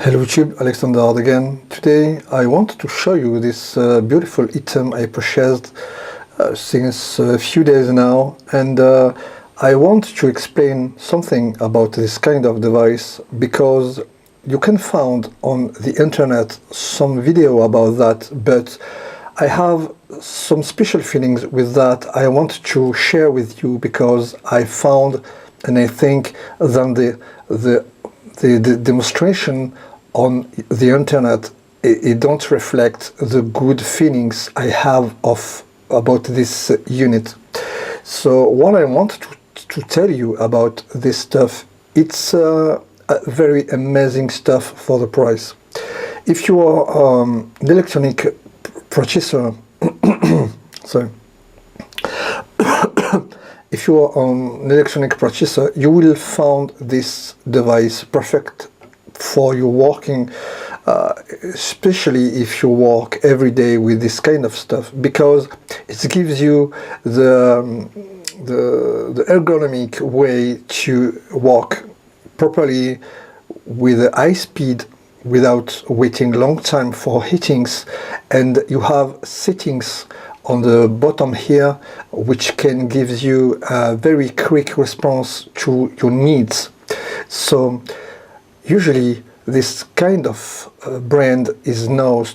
Hello YouTube, Alexander again. Today I want to show you this beautiful item I purchased since a few days now, and I want to explain something about this kind of device because you can find on the internet some video about that, but I have some special feelings with that I want to share with you because I found and I think that the demonstration on the internet it don't reflect the good feelings I have about this unit. So what I want to tell you about this stuff, it's a very amazing stuff for the price. If you are an electronic purchaser, sorry. If you are an electronic purchaser, you will find this device perfect for your working, especially if you work every day with this kind of stuff, because it gives you the ergonomic way to work properly with a high speed without waiting long time for heatings, and you have settings on the bottom here which can give you a very quick response to your needs. So usually this kind of brand is known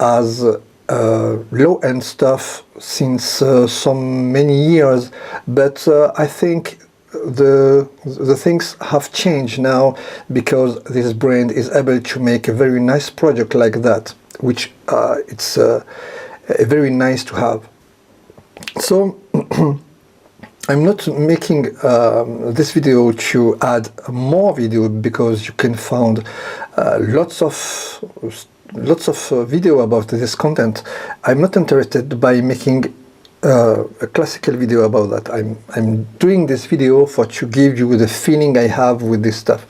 as low-end stuff since so many years, but I think the things have changed now because this brand is able to make a very nice product like that, which it's very nice to have. So I'm not making this video to add more video because you can find lots of video about this content. I'm not interested by making a classical video about that. I'm doing this video to give you the feeling I have with this stuff.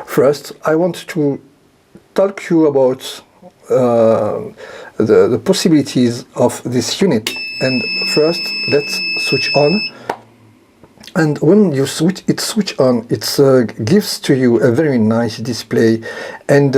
First, I want to talk to you about the possibilities of this unit. And first, let's switch on. And when you switch on, it gives to you a very nice display, and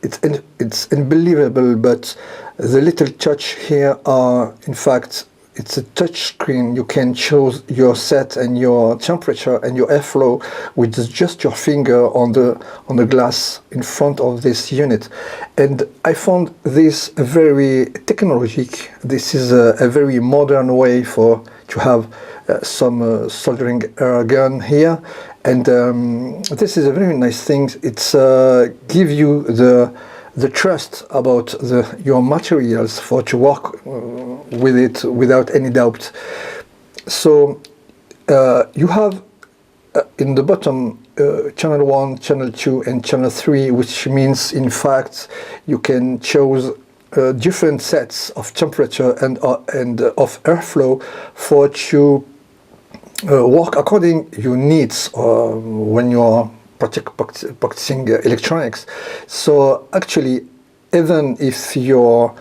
it's unbelievable. But the little touch here are, in fact, it's a touch screen. You can choose your set and your temperature and your airflow with just your finger on the glass in front of this unit. And I found this very technologic. This is a very modern way to have some soldering gun here, and this is a very nice thing. It's give you the trust about your materials to work with it without any doubt. So you have in the bottom channel 1, channel 2 and channel 3, which means in fact you can choose different sets of temperature and of airflow to work according to your needs when you are practicing electronics. So actually, even if your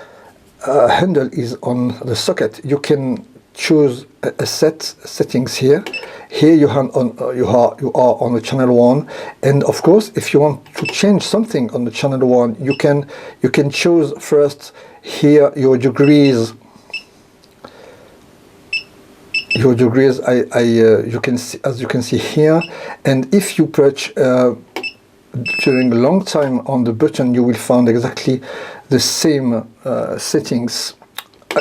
handle is on the socket, you can choose a settings here. Here you are on the channel 1, and of course, if you want to change something on the channel 1, you can choose first here your degrees. Your degrees, you can see, as you can see here, and if you push during a long time on the button, you will find exactly the same settings.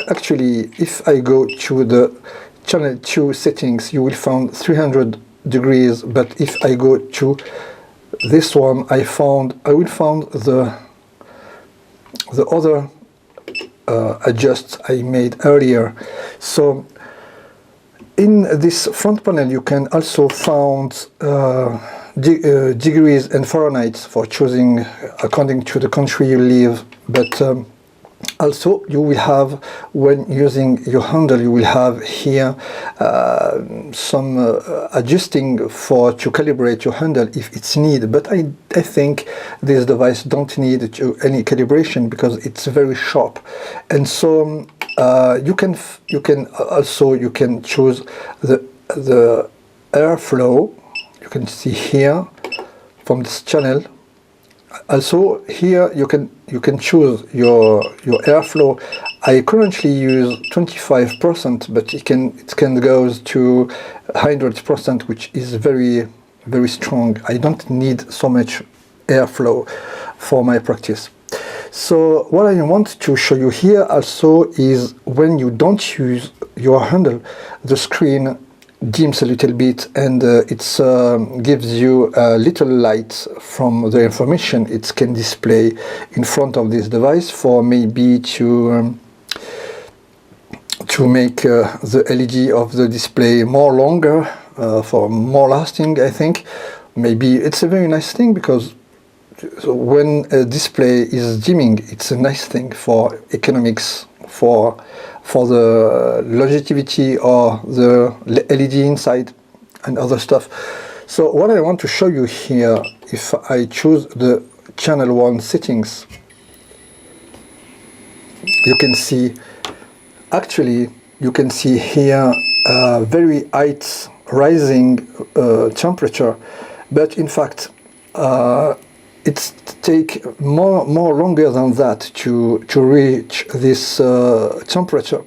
Actually, if I go to the channel 2 settings, you will find 300 degrees, but if I go to this one, I will find the other adjust I made earlier. So in this front panel, you can also find degrees and Fahrenheit for choosing according to the country you live, but also you will have, when using your handle, you will have here some adjusting to calibrate your handle if it's needed. But I think this device don't need any calibration because it's very sharp, and so you can choose the airflow. You can see here from this channel Also here you can choose your airflow. I currently use 25%, but it can go to 100%, which is very strong. I don't need so much airflow for my practice. So what I want to show you here also is when you don't use your handle, the screen dims a little bit, and it gives you a little light from the information it can display in front of this device, for maybe to make the LED of the display more longer, for more lasting. I think maybe it's a very nice thing, because when a display is dimming, it's a nice thing for economics, for the longevity or the LED inside and other stuff. So what I want to show you here, if I choose the channel 1 settings, you can see, actually you can see here very height rising temperature, but in fact it takes more longer than that to reach this temperature.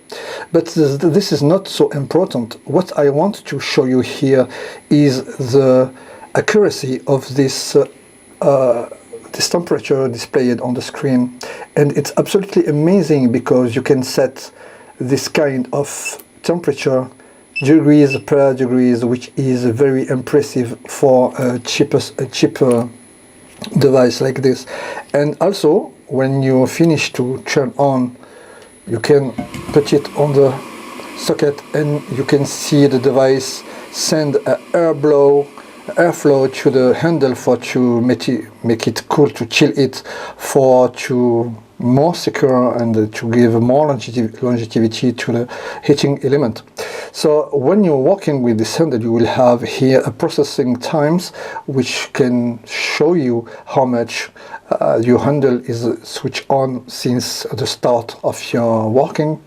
But this is not so important. What I want to show you here is the accuracy of this temperature displayed on the screen, and it's absolutely amazing, because you can set this kind of temperature degrees per degrees, which is very impressive for a cheaper device like this. And also, when you finish to turn on, you can put it on the socket, and you can see the device send a airflow to the handle to make it cool, to chill it, to more secure, and to give more longevity to the heating element. So when you're working with this handle, you will have here a processing times, which can show you how much your handle is switched on since the start of your working.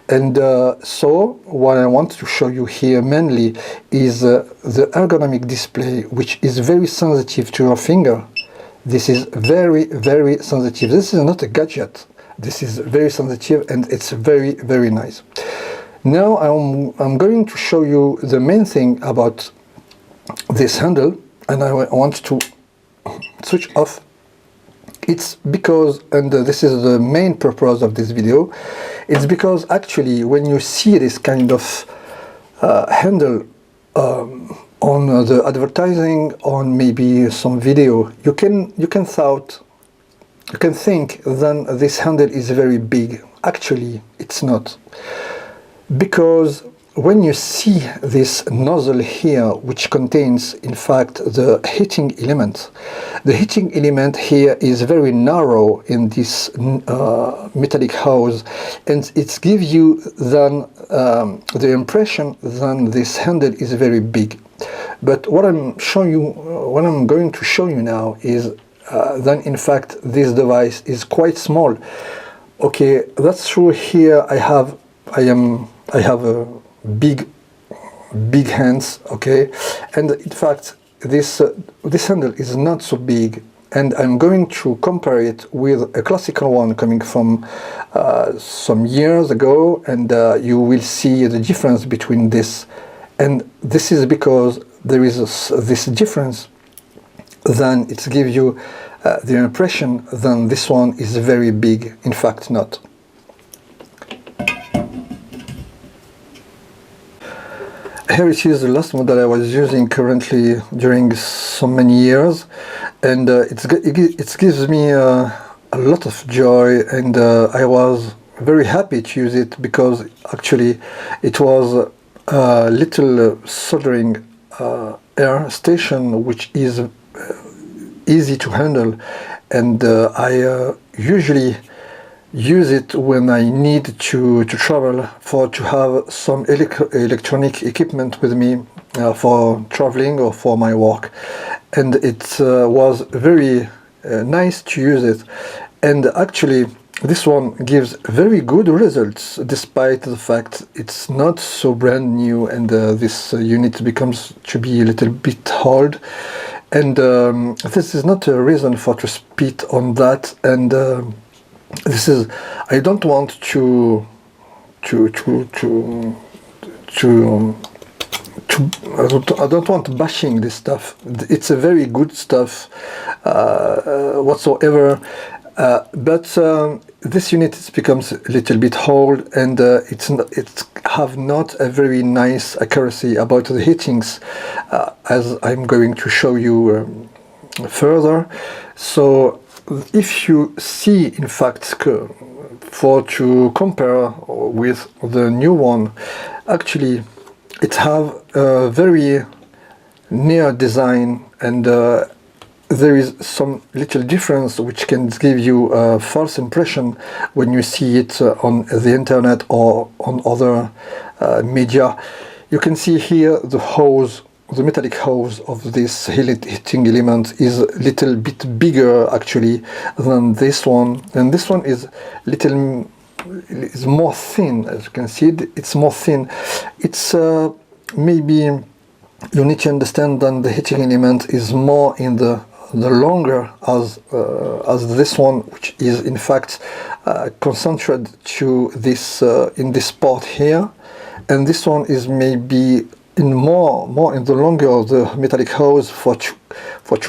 And so what I want to show you here mainly is the ergonomic display, which is very sensitive to your finger. This is very sensitive. This is not a gadget. This is very sensitive, and it's very nice. Now I'm going to show you the main thing about this handle, and I want to switch off. It's because, and this is the main purpose of this video, it's because actually when you see this kind of handle on the advertising, on maybe some video, you can think then this handle is very big. Actually, it's not, because when you see this nozzle here, which contains in fact the heating element, the heating element here is very narrow in this metallic hose, and it gives you then the impression that this handle is very big. But what I'm going to show you now is then in fact this device is quite small. Okay, that's true. Here I have a big hands, okay, and in fact this handle is not so big, and I'm going to compare it with a classical one coming from some years ago, and you will see the difference between this, and this is because there is this difference, then it gives you the impression that this one is very big. In fact, not. Here it is, the last model I was using currently during so many years, and it gives me a lot of joy, and I was very happy to use it, because actually it was a little soldering air station, which is easy to handle, and I usually use it when I need to travel, to have some electronic equipment with me for traveling or for my work, and it was very nice to use it. And actually this one gives very good results, despite the fact it's not so brand new, and this unit becomes to be a little bit old. and this is not a reason for to spit on that. And this is, I don't want to I don't want bashing this stuff. It's a very good stuff whatsoever, but this unit becomes a little bit old, and it have not a very nice accuracy about the heatings, as I'm going to show you further. So if you see, in fact, for to compare with the new one, actually it have a very near design, and there is some little difference which can give you a false impression when you see it on the internet or on other media. You can see here the hose, the metallic hose of this heating element is a little bit bigger actually than this one, and this one is more thin. As you can see, it's more thin. It's maybe you need to understand that the heating element is more in the longer as this one, which is in fact concentrated to this in this part here, and this one is maybe in more in the longer of the metallic hose for to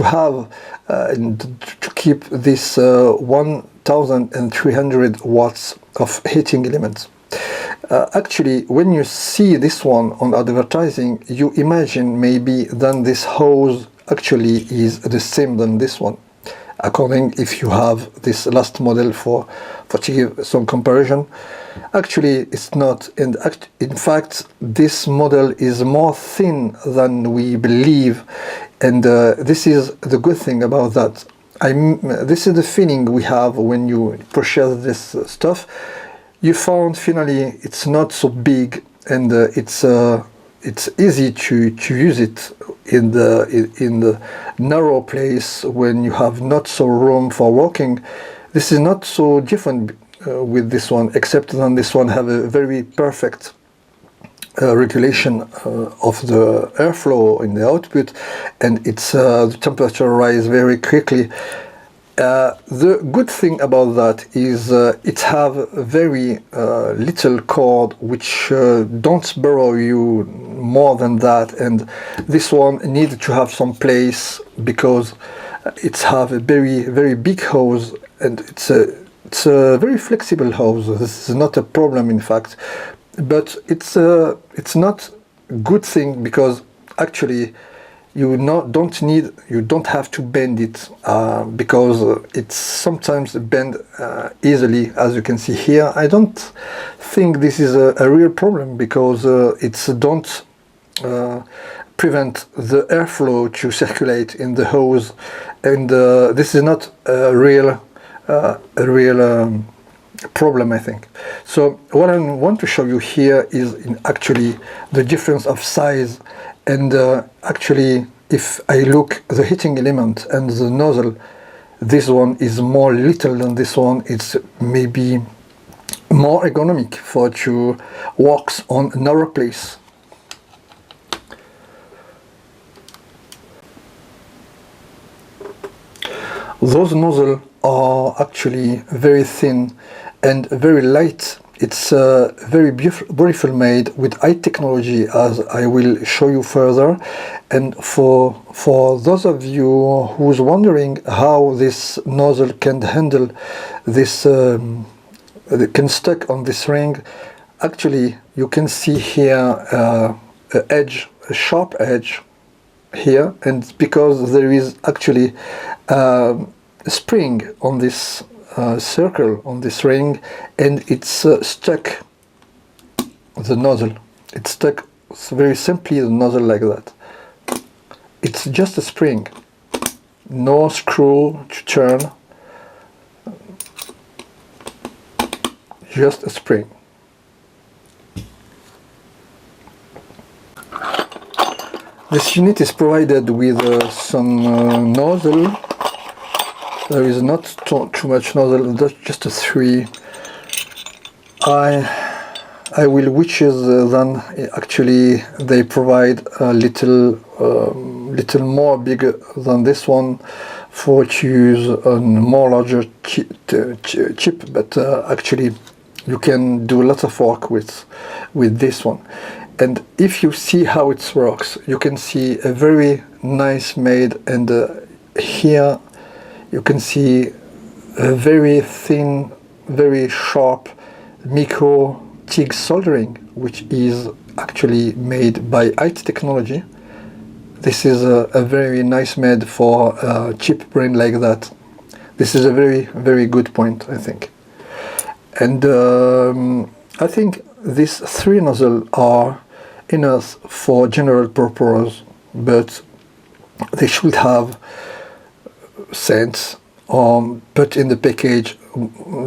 have to keep this 1300 watts of heating element. Actually, when you see this one on advertising, you imagine maybe then this hose actually is the same than this one, according if you have this last model for to give some comparison. Actually it's not, and in fact this model is more thin than we believe, and this is the good thing about that. This is the feeling we have when you purchase this stuff. You found finally it's not so big, and it's easy to use it in the narrow place when you have not so room for walking. This is not so different with this one, except that this one have a very perfect regulation of the airflow in the output, and it's the temperature rise very quickly. The good thing about that is it have very little cord which don't borrow you more than that, and this one needs to have some place because it's have a very big hose, and it's a very flexible hose. This is not a problem in fact, but it's not a good thing because actually you don't have to bend it because it's sometimes bend easily, as you can see here. I don't think this is a real problem because it's don't prevent the airflow to circulate in the hose, and this is not a real problem, I think. So what I want to show you here is actually the difference of size, and actually if I look the heating element and the nozzle, this one is more little than this one. It's maybe more ergonomic for to walks on a narrow place. Those nozzles are actually very thin and very light. It's very beautiful made with high technology, as I will show you further. And for those of you who's wondering how this nozzle can handle this, can stuck on this ring, actually you can see here a sharp edge here, and because there is actually a spring on this circle on this ring, and it's stuck the nozzle. It's stuck very simply the nozzle like that. It's just a spring, no screw to turn, just a spring. This unit is provided with some nozzle. There is not too much nozzle, just a 3. I will wishes then actually they provide a little little more bigger than this one for to use a more larger chip, but actually you can do lots of work with this one. And if you see how it works, you can see a very nice made, and here you can see a very thin, very sharp micro TIG soldering, which is actually made by IT technology. This is a very nice made for a cheap brain like that. This is a very, very good point, I think. And I think these three nozzles are enough for general purpose, but they should have sense, put in the package a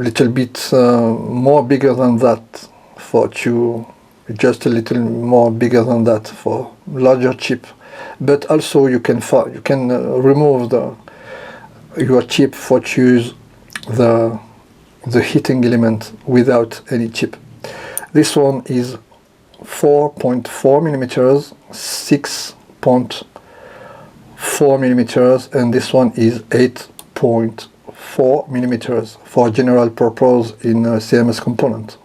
little bit more bigger than that, for to just a little more bigger than that for larger chip. But also you can remove your chip for to use the heating element without any chip. This one is 4.4 millimeters, 6.4 millimeters, and this one is 8.4 millimeters for general purpose in CMS component.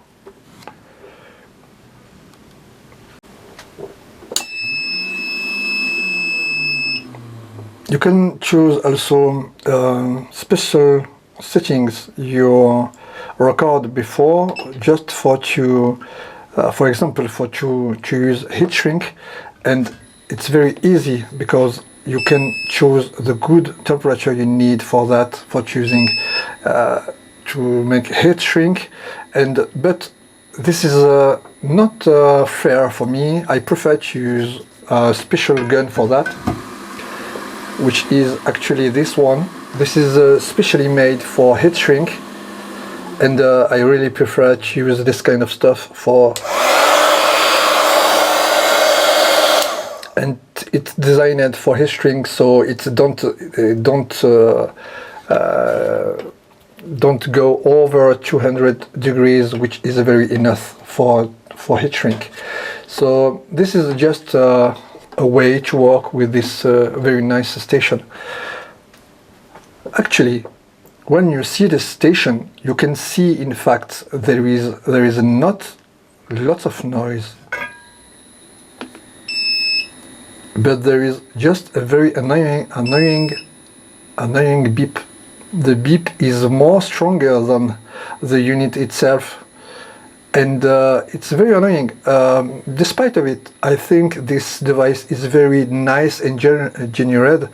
You can choose also special settings you record before, just for example, to use heat shrink, and it's very easy because you can choose the good temperature you need for that, for choosing to make heat shrink. But this is not fair for me. I prefer to use a special gun for that, which is actually this one. This is specially made for heat shrink, and I really prefer to use this kind of stuff for. And it's designed for heat shrink, so it don't go over 200 degrees, which is very enough for heat shrink. So this is just a way to work with this very nice station. Actually, when you see this station, you can see, in fact, there is not lots of noise, but there is just a very annoying beep. The beep is more stronger than the unit itself, and it's very annoying. Despite of it, I think this device is very nice and engineered,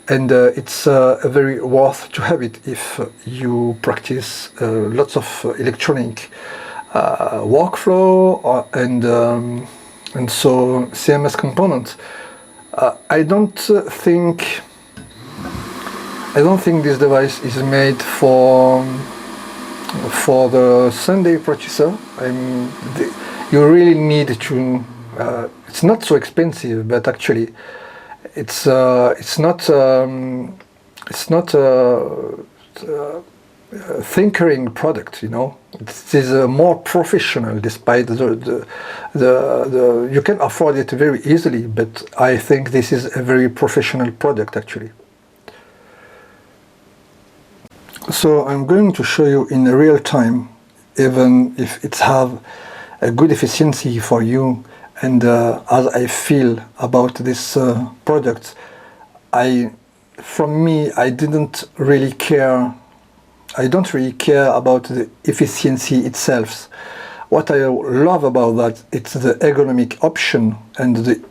and it's very worth to have it if you practice lots of electronic workflow and so CMS components. I don't think this device is made for the Sunday purchaser. You really need to. It's not so expensive, but actually, it's not thinkering product. You know, it is more professional. Despite you can afford it very easily, but I think this is a very professional product actually. So I'm going to show you in real time, even if it's have a good efficiency for you, and as I feel about this product. From me, I don't really care about the efficiency itself. What I love about that, it's the ergonomic option and the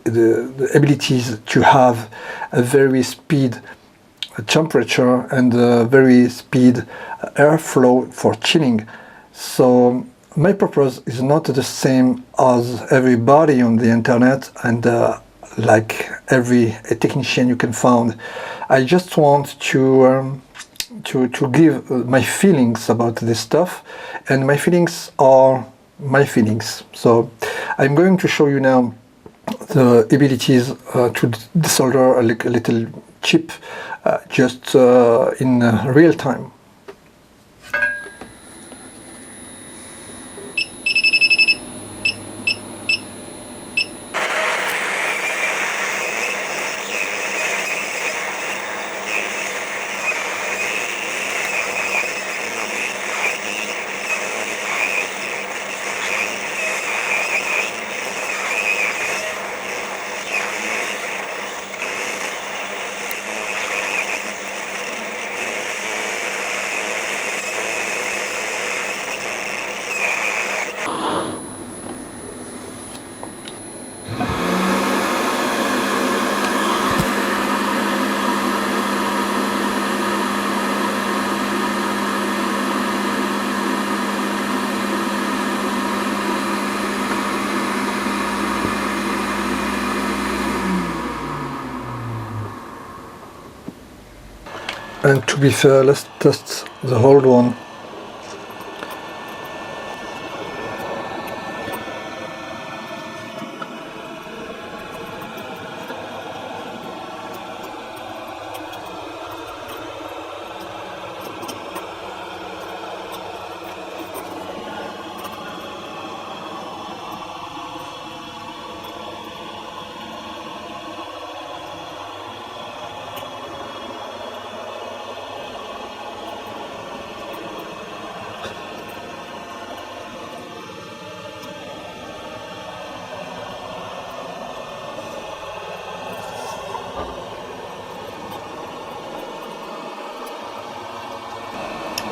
abilities to have a very speed temperature and very speed airflow for chilling. So my purpose is not the same as everybody on the internet and like every technician you can find. I just want to give my feelings about this stuff, and my feelings are my feelings. So I'm going to show you now the abilities to desolder a little chip just in real time. And to be fair, let's test the old one.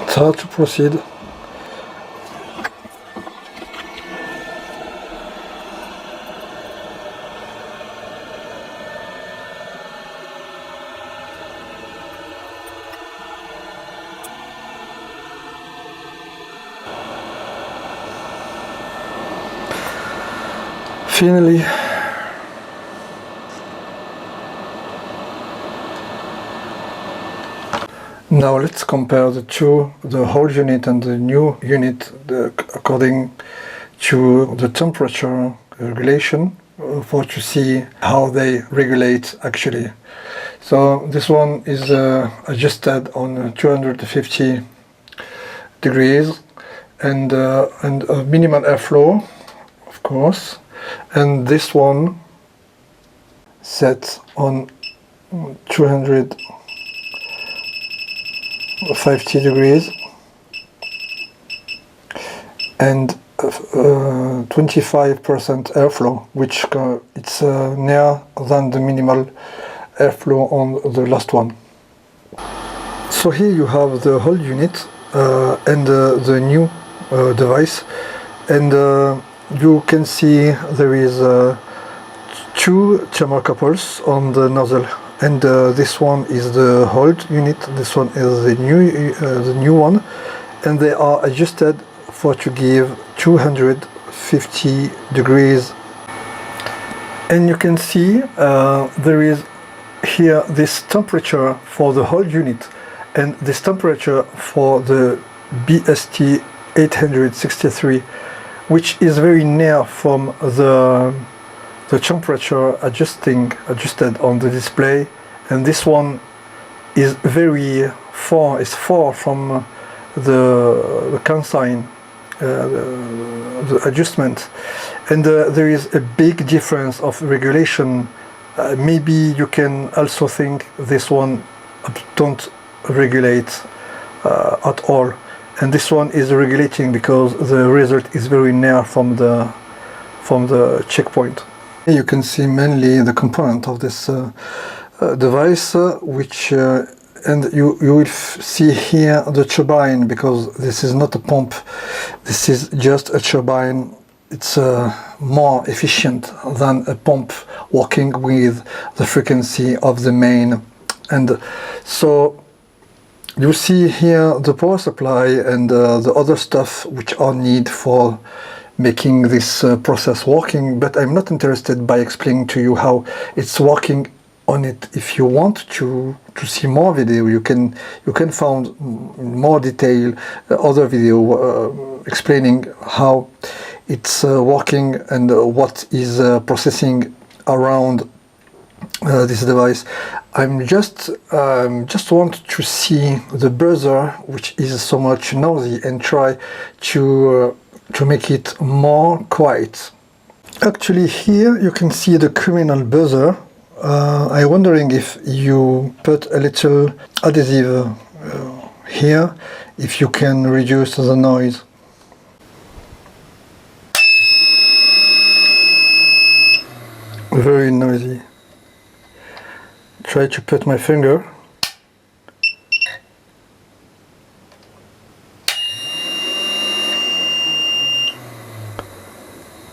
It's hard to proceed. Finally, now let's compare the two, the whole unit and the new unit, according to the temperature regulation, for to see how they regulate actually. So this one is adjusted on 250 degrees and a minimal airflow, of course, and this one set on 250 degrees and 25% airflow, which it's near than the minimal airflow on the last one. So here you have the whole unit and the new device, and you can see there is two thermocouples on the nozzle, and this one is the old unit, this one is the new one, and they are adjusted for to give 250 degrees. And you can see there is here this temperature for the whole unit and this temperature for the BST-863, which is very near from the temperature adjusted on the display, and this one is very far from the consign, the adjustment, and there is a big difference of regulation. Maybe you can also think this one don't regulate at all, and this one is regulating because the result is very near from the checkpoint. You can see mainly the component of this device, which and you will see here the turbine, because this is not a pump, this is just a turbine. It's more efficient than a pump working with the frequency of the main. And so you see here the power supply and the other stuff which are needed for making this process working, but I'm not interested by explaining to you how it's working on it. If you want to see more video, you can find more detail other video explaining how it's working and what is processing around this device. I'm just want to see the buzzer, which is so much noisy, and try to make it more quiet. Actually, here you can see the criminal buzzer. I'm wondering if you put a little adhesive here, if you can reduce the noise. Very noisy. Try to put my finger.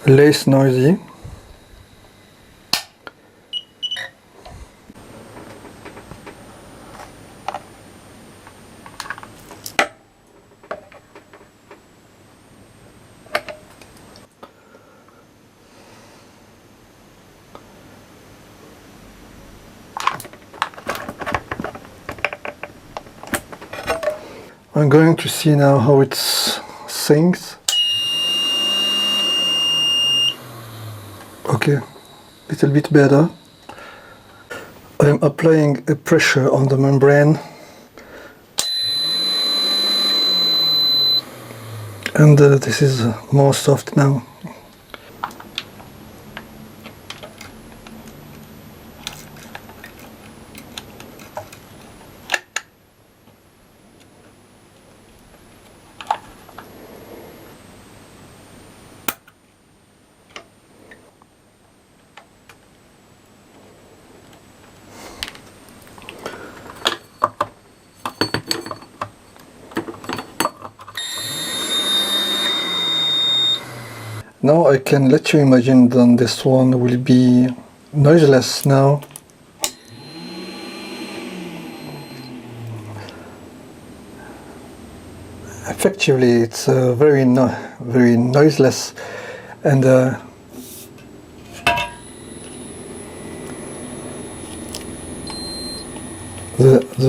Less noisy. I'm going to see now how it syncs. Okay, little bit better. I'm applying a pressure on the membrane, and this is more soft now. Now I can let you imagine that this one will be noiseless now. Effectively, it's very noiseless, and the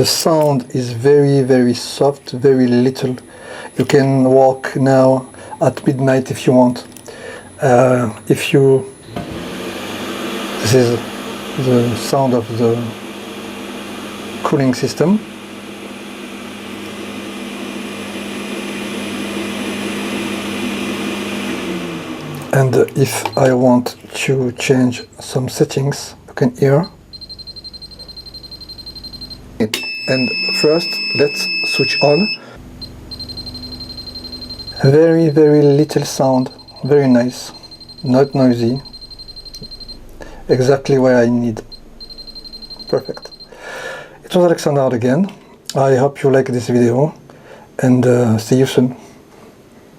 sound is very soft, very little. You can walk now at midnight if you want. This is the sound of the cooling system. And if I want to change some settings, you can hear it. And first, let's switch on. Very little sound, very nice, not noisy, exactly what I need. Perfect. It was Alexander again. I hope you like this video, and see you soon.